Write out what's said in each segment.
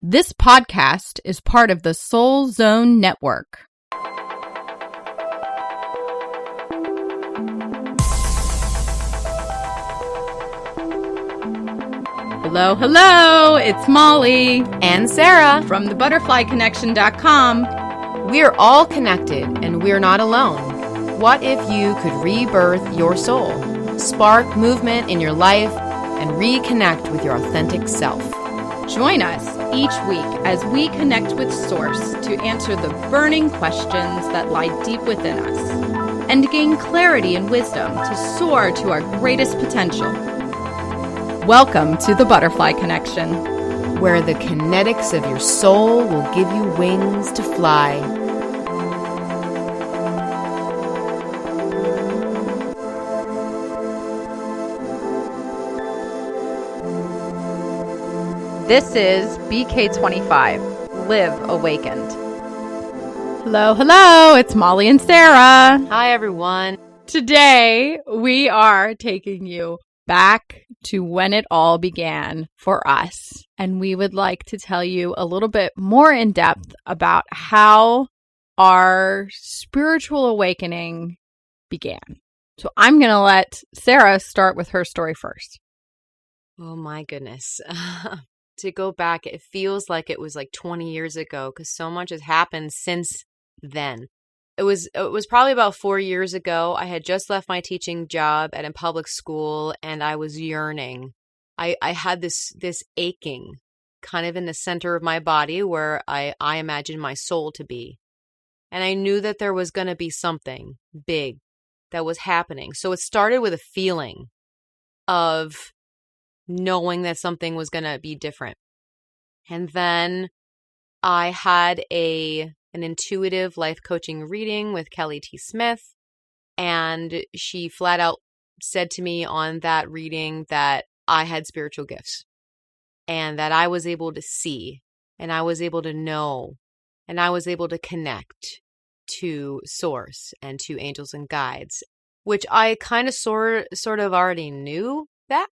This podcast is part of the Soul Zone Network. Hello, hello, it's Molly and Sara from thebutterflyconnection.com. We're all connected and we're not alone. What if you could rebirth your soul, spark movement in your life, and reconnect with your authentic self? Join us each week as we connect with Source to answer the burning questions that lie deep within us and gain clarity and wisdom to soar to our greatest potential. Welcome to the Butterfly Connection, where the kinetics of your soul will give you wings to fly. This is BK25, Live Awakened. Hello, hello, it's Molly and Sara. Hi, everyone. Today, we are taking you back to when it all began for us. And we would like to tell you a little bit more in depth about how our spiritual awakening began. So I'm going to let Sara start with her story first. Oh my goodness. To go back, it feels like it was like 20 years ago because so much has happened since then. It was probably about 4 years ago. I had just left my teaching job at a public school and I was yearning. I had this aching kind of in the center of my body where I imagined my soul to be. And I knew that there was going to be something big that was happening. So it started with a feeling of knowing that something was going to be different. And then I had an intuitive life coaching reading with Kelly T. Smith, and she flat out said to me on that reading that I had spiritual gifts and that I was able to see and I was able to know and I was able to connect to Source and to angels and guides, which I kind of sort of already knew that.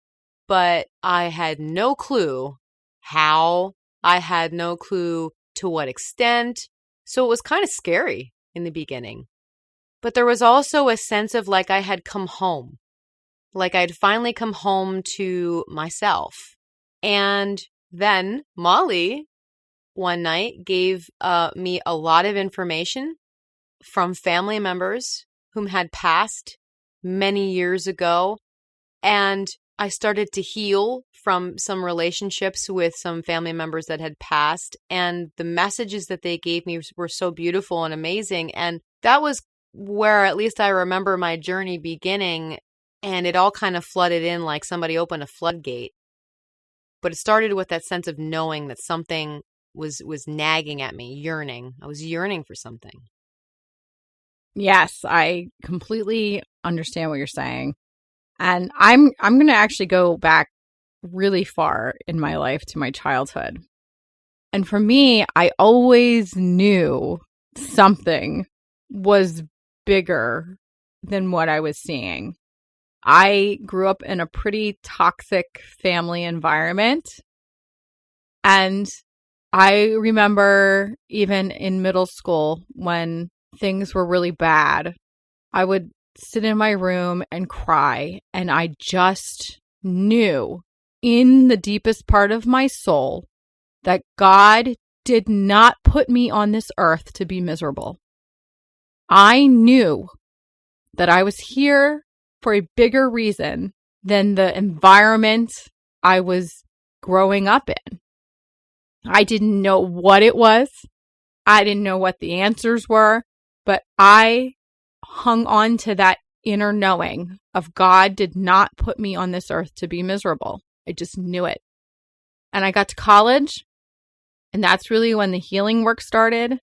But I had no clue how, I had no clue to what extent. So it was kind of scary in the beginning. But there was also a sense of like I had come home, like I'd finally come home to myself. And then Molly one night gave me a lot of information from family members whom had passed many years ago. And I started to heal from some relationships with some family members that had passed. And the messages that they gave me were so beautiful and amazing. And that was where at least I remember my journey beginning. And it all kind of flooded in like somebody opened a floodgate. But it started with that sense of knowing that something was nagging at me, yearning. I was yearning for something. Yes, I completely understand what you're saying. And I'm going to actually go back really far in my life to my childhood. And for me, I always knew something was bigger than what I was seeing. I grew up in a pretty toxic family environment. And I remember even in middle school when things were really bad, I would sit in my room and cry. And I just knew in the deepest part of my soul that God did not put me on this earth to be miserable. I knew that I was here for a bigger reason than the environment I was growing up in. I didn't know what it was. I didn't know what the answers were, but I hung on to that inner knowing of God did not put me on this earth to be miserable. I just knew it. And I got to college, and that's really when the healing work started.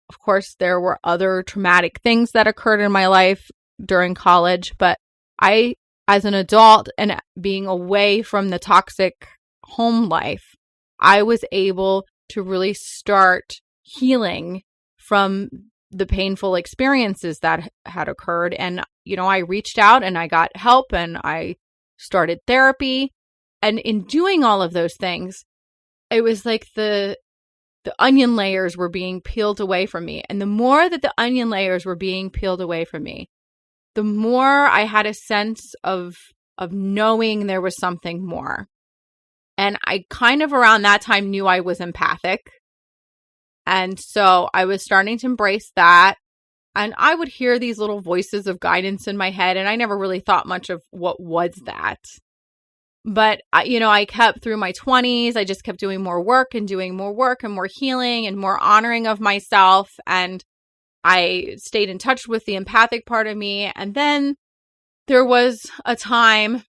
Of course, there were other traumatic things that occurred in my life during college, but I, as an adult and being away from the toxic home life, I was able to really start healing from the painful experiences that had occurred. And, I reached out and I got help and I started therapy. And in doing all of those things, it was like the onion layers were being peeled away from me. And the more that the onion layers were being peeled away from me, the more I had a sense of knowing there was something more. And I kind of around that time knew I was empathic. And so I was starting to embrace that. And I would hear these little voices of guidance in my head. And I never really thought much of what was that. But, I kept through my 20s. I just kept doing more work and more healing and more honoring of myself. And I stayed in touch with the empathic part of me. And then there was a time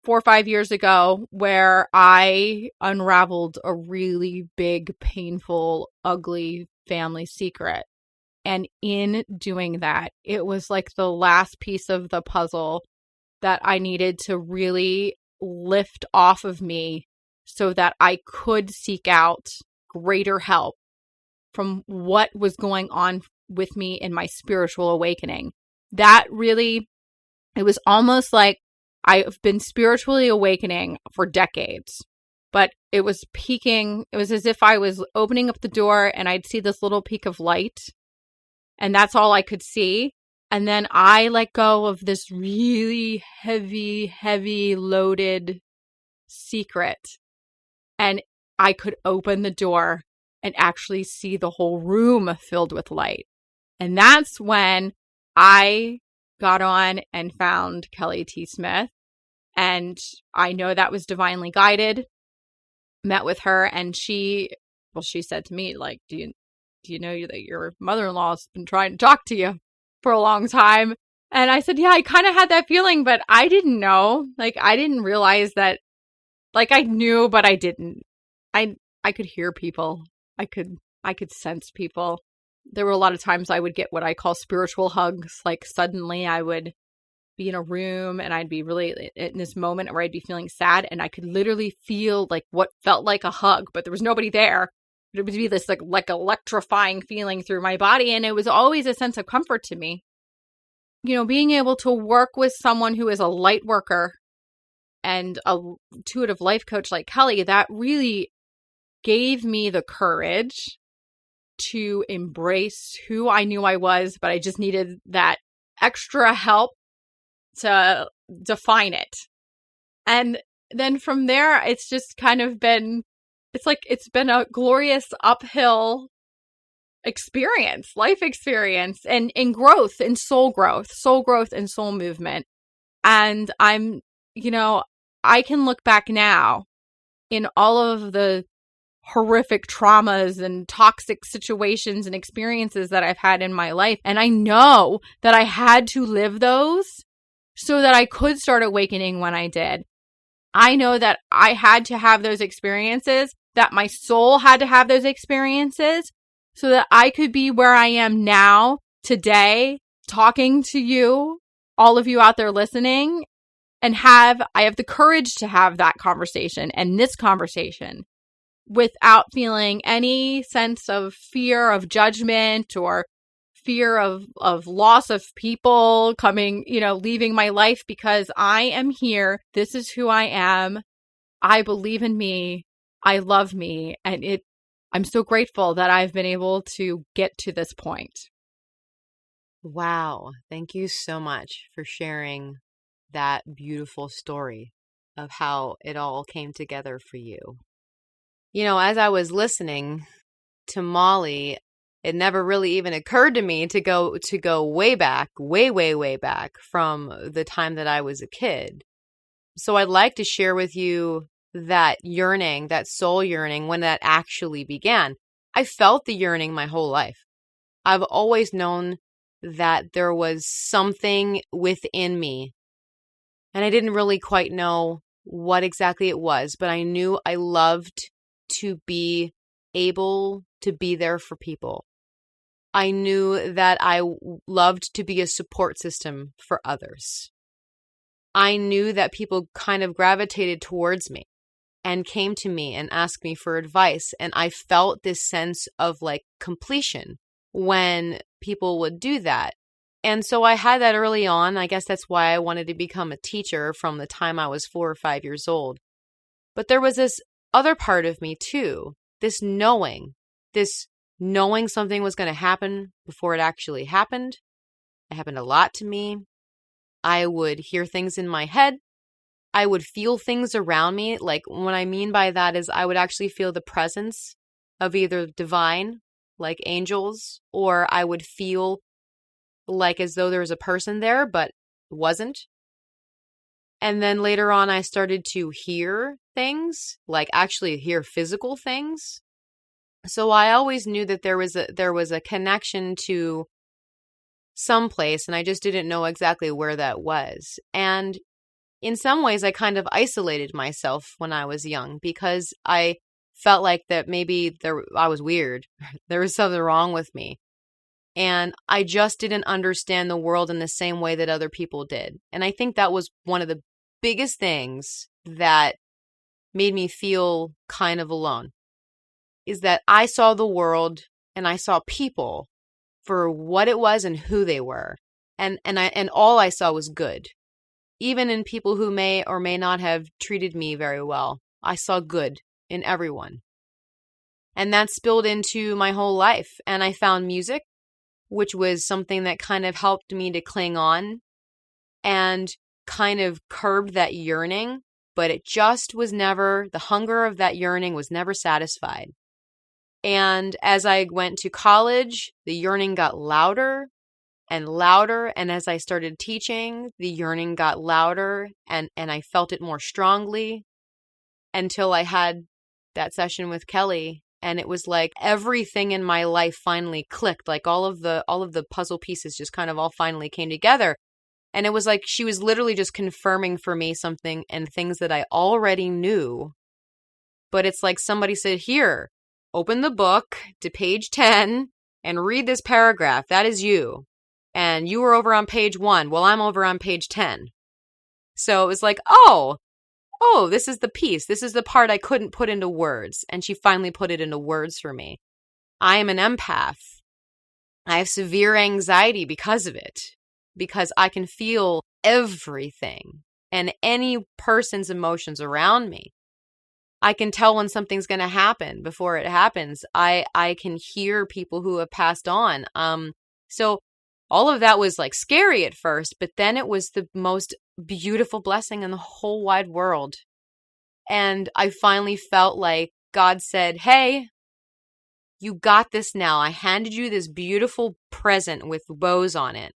4 or 5 years ago where I unraveled a really big, painful, ugly family secret. And in doing that, it was like the last piece of the puzzle that I needed to really lift off of me so that I could seek out greater help from what was going on with me in my spiritual awakening. That really, it was almost like I've been spiritually awakening for decades, but it was peaking. It was as if I was opening up the door and I'd see this little peak of light, and that's all I could see. And then I let go of this really heavy loaded secret, and I could open the door and actually see the whole room filled with light. And that's when I got on and found Kelly T. Smith. And I know that was divinely guided. Met with her, and she said to me, like, do you know that your mother-in-law's been trying to talk to you for a long time? And I said, yeah, I kind of had that feeling, but I didn't know. Like, I didn't realize that, like, I knew, but I didn't. I could hear people. I could sense people. There were a lot of times I would get what I call spiritual hugs. Like, suddenly I would be in a room and I'd be really in this moment where I'd be feeling sad, and I could literally feel like what felt like a hug, but there was nobody there. It would be this like electrifying feeling through my body, and it was always a sense of comfort to me. Being able to work with someone who is a light worker and a intuitive life coach like Kelly, that really gave me the courage to embrace who I knew I was, but I just needed that extra help to define it. And then from there, it's just kind of been, it's been a glorious uphill experience, life experience, and in growth, in soul growth and soul movement. And I can look back now in all of the horrific traumas and toxic situations and experiences that I've had in my life. And I know that I had to live those so that I could start awakening when I did. I know that I had to have those experiences, that my soul had to have those experiences so that I could be where I am now, today, talking to you, all of you out there listening, and I have the courage to have that conversation and this conversation without feeling any sense of fear of judgment or fear of loss of people coming, leaving my life, because I am here. This is who I am. I believe in me. I love me. And I'm so grateful that I've been able to get to this point. Wow. Thank you so much for sharing that beautiful story of how it all came together for you. As I was listening to Molly, it never really even occurred to me to go way back, way back from the time that I was a kid. So I'd like to share with you that yearning, that soul yearning, when that actually began. I felt the yearning my whole life. I've always known that there was something within me, and I didn't really quite know what exactly it was, but I knew I loved to be able to be there for people. I knew that I loved to be a support system for others. I knew that people kind of gravitated towards me and came to me and asked me for advice. And I felt this sense of like completion when people would do that. And so I had that early on. I guess that's why I wanted to become a teacher from the time I was 4 or 5 years old. But there was this other part of me too, this knowing something was going to happen before it actually happened. It happened a lot to me. I would hear things in my head. I would feel things around me. Like, what I mean by that is I would actually feel the presence of either divine, like angels, or I would feel like as though there was a person there, but wasn't. And then later on, I started to hear things, like actually hear physical things. So I always knew that there was a connection to some place, and I just didn't know exactly where that was. And in some ways, I kind of isolated myself when I was young because I felt like that maybe I was weird. There was something wrong with me. And I just didn't understand the world in the same way that other people did. And I think that was one of the biggest things that made me feel kind of alone, is that I saw the world and I saw people for what it was and who they were. And all I saw was good. Even in people who may or may not have treated me very well, I saw good in everyone. And that spilled into my whole life. And I found music, which was something that kind of helped me to cling on and kind of curbed that yearning. But it just was never, the hunger of that yearning was never satisfied. And as I went to college, the yearning got louder and louder. And as I started teaching, the yearning got louder and I felt it more strongly until I had that session with Kelly. And it was like everything in my life finally clicked, like all of the puzzle pieces just kind of all finally came together. And it was like she was literally just confirming for me something and things that I already knew. But it's like somebody said, here, open the book to page 10 and read this paragraph. That is you. And you were over on page 1. Well, I'm over on page 10. So it was like, oh, this is the piece. This is the part I couldn't put into words. And she finally put it into words for me. I am an empath. I have severe anxiety because of it, because I can feel everything and any person's emotions around me. I can tell when something's going to happen before it happens. I can hear people who have passed on. So all of that was like scary at first, but then it was the most beautiful blessing in the whole wide world. And I finally felt like God said, hey, you got this now. I handed you this beautiful present with bows on it.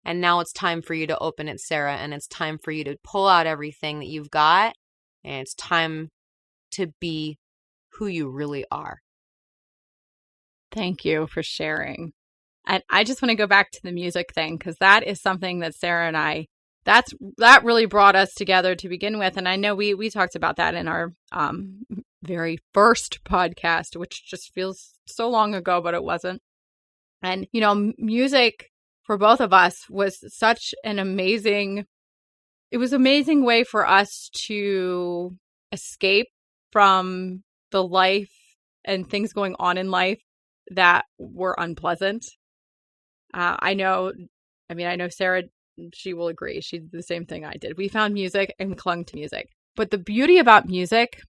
And now it's time for you to open it, Sara. And it's time for you to pull out everything that you've got. And it's time to be who you really are. Thank you for sharing. And I just want to go back to the music thing, because that is something that Sara and I, that really brought us together to begin with. And I know we talked about that in our very first podcast, which just feels so long ago, but it wasn't. And, you know, music for both of us was such an amazing way for us to escape from the life and things going on in life that were unpleasant. I know Sara, she will agree. She did the same thing I did. We found music and clung to music. But the beauty about music,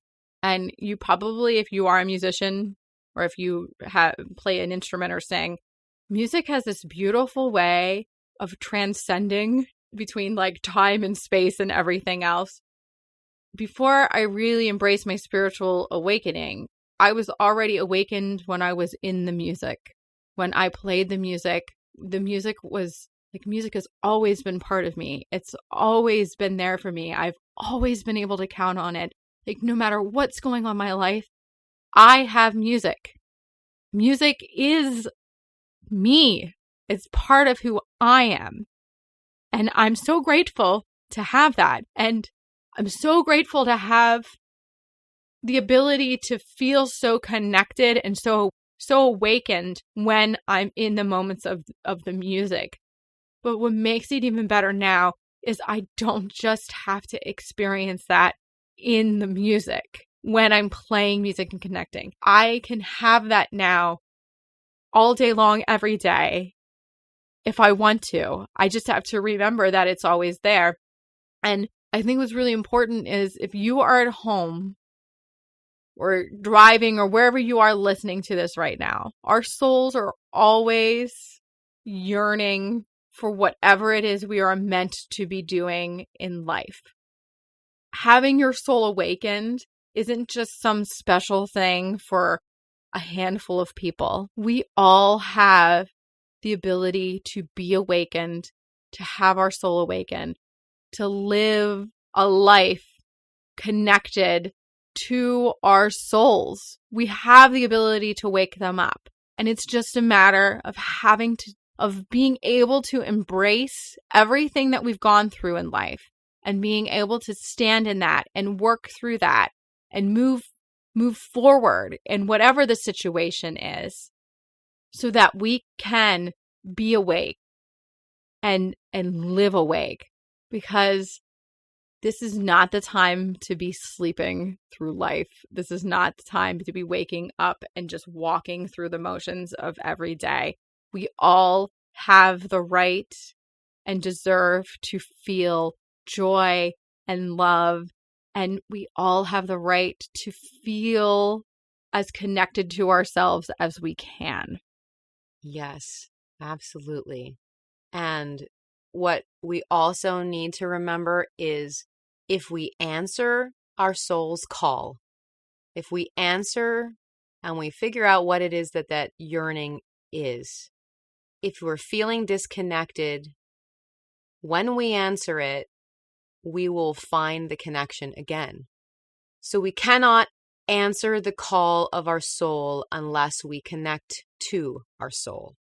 and you probably, if you are a musician or if you play an instrument or sing, music has this beautiful way of transcending between like time and space and everything else. Before I really embraced my spiritual awakening, I was already awakened when I was in the music. When I played the music was like, music has always been part of me. It's always been there for me. I've always been able to count on it. Like, no matter what's going on in my life, I have music. Music is me. It's part of who I am. And I'm so grateful to have that. And I'm so grateful to have the ability to feel so connected and so awakened when I'm in the moments of the music. But what makes it even better now is I don't just have to experience that in the music when I'm playing music and connecting. I can have that now all day long, every day, if I want to. I just have to remember that it's always there. And I think what's really important is if you are at home or driving or wherever you are listening to this right now, our souls are always yearning for whatever it is we are meant to be doing in life. Having your soul awakened isn't just some special thing for a handful of people. We all have the ability to be awakened, to have our soul awakened, to live a life connected to our souls. We have the ability to wake them up. And it's just a matter of being able to embrace everything that we've gone through in life and being able to stand in that and work through that and move forward in whatever the situation is, so that we can be awake and live awake, because this is not the time to be sleeping through life. This is not the time to be waking up and just walking through the motions of every day. We all have the right and deserve to feel joy and love. And we all have the right to feel as connected to ourselves as we can. Yes, absolutely. And what we also need to remember is, if we answer our soul's call, if we answer and we figure out what it is that yearning is, if we're feeling disconnected, when we answer it, we will find the connection again. So we cannot answer the call of our soul unless we connect to our soul.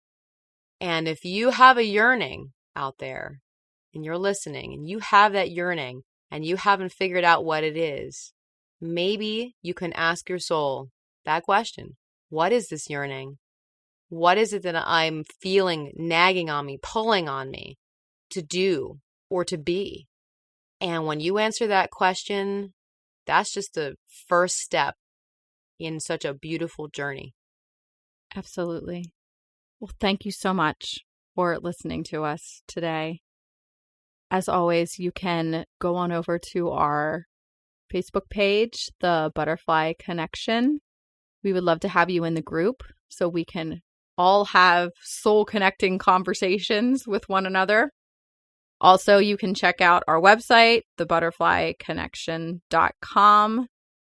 And if you have a yearning out there and you're listening and you have that yearning and you haven't figured out what it is, maybe you can ask your soul that question. What is this yearning? What is it that I'm feeling nagging on me, pulling on me to do or to be? And when you answer that question, that's just the first step in such a beautiful journey. Absolutely. Well, thank you so much for listening to us today. As always, you can go on over to our Facebook page, The Butterfly Connection. We would love to have you in the group so we can all have soul connecting conversations with one another. Also, you can check out our website, thebutterflyconnection.com.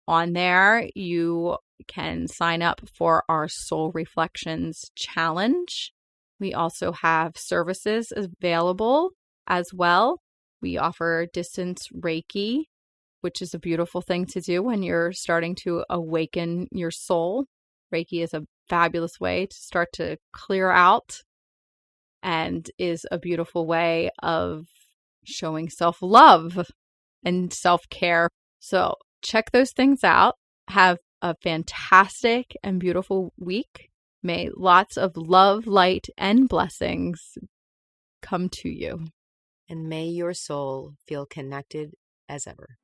On there, you can sign up for our Soul Reflections Challenge. We also have services available as well. We offer distance Reiki, which is a beautiful thing to do when you're starting to awaken your soul. Reiki is a fabulous way to start to clear out and is a beautiful way of showing self-love and self-care. So check those things out. Have a fantastic and beautiful week. May lots of love, light, and blessings come to you. And may your soul feel connected as ever.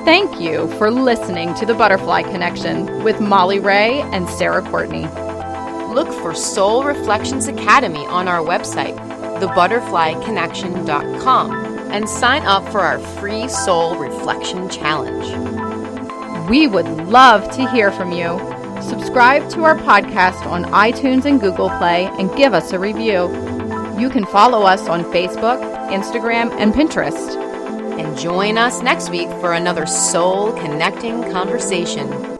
Thank you for listening to The Butterfly Connection with Molly Ray and Sara Courtney. Look for Soul Reflections Academy on our website, thebutterflyconnection.com, and sign up for our free Soul Reflection Challenge. We would love to hear from you. Subscribe to our podcast on iTunes and Google Play and give us a review. You can follow us on Facebook, Instagram, and Pinterest. And join us next week for another soul-connecting conversation.